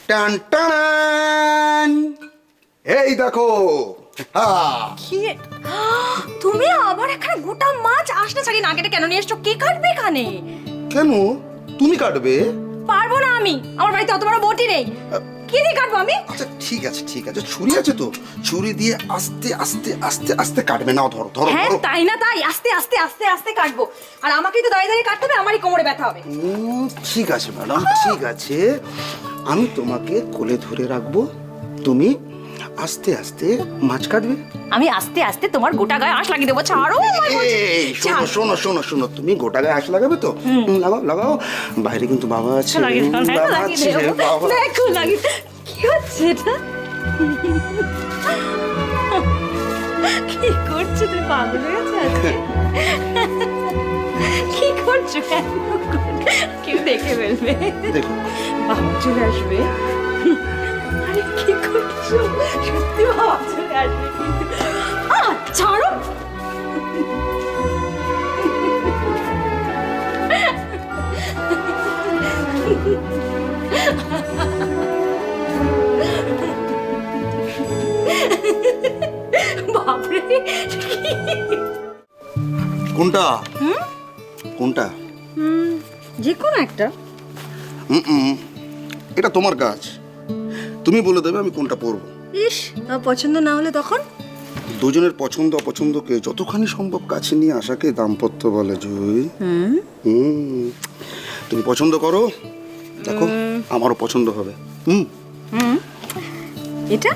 টান টান, এই দেখো। কি তুমি আবার এখানে গোটা মাছ আসলে ছাড়ি না কেটে কেন নিয়ে এসছো? কে কাটবে এখানে? কেন তুমি কাটবে? পারবো না আমি, আমার বাড়িতে অত বড় বটি নেই। কি দিয়ে কাটবো আমি? আচ্ছা ঠিক আছে ঠিক আছে, ছুরি আছে তো, ছুরি দিয়ে আস্তে আস্তে আস্তে আস্তে কাটবে। নাও ধরো ধরো হ্যাঁ ধরো। তাই না, তাই আস্তে আস্তে আস্তে আস্তে কাটবো। আর আমাকেই তো দাঁড়িয়ে দাঁড়িয়ে কাটতে হবে, আমারই কোমরে ব্যথা হবে। ঠিক আছে ম্যাডাম, ঠিক আছে, আমি তোমাকে কোলে ধরে রাখবো, তুমি আস্তে আস্তে মাছ কাটবে। আমি আস্তে আস্তে তোমার গোটা গায়ে আঁশ লাগিয়ে দেবো। ছাড়ো আমায় বলছি। এই শোনো শোনো শোনো শোনো, তুমি গোটা গায়ে আঁশ লাগাবে তো? লাগাও লাগাও, বাইরে কিন্তু বাবা আছে। বাবা আছে, বাবা। দেখো লাগিয়ে। কি হচ্ছে এটা? কি করছো তুমি? পাগল হয়ে গেছো আজকে? কি করছো? কেউ দেখে ফেলবে, দেখো বাবা চলে আসবে। আরে কি করছো? সত্যি বাবা চলে আসবে কিন্তু। ছাড়ো। বাপরে, কোনটা কোনটা? যে কোনো একটা। এটা তোমার কাজ, তুমি বলে দেবে আমি কোনটা পরবো। ইস, পছন্দ না হলে তখন? দুজনের পছন্দ অপছন্দকে যতখানি সম্ভব কাছে নিয়ে আসাকে দাম্পত্য বলে জুই। তুমি পছন্দ করো, দেখো আমারও পছন্দ হবে। এটা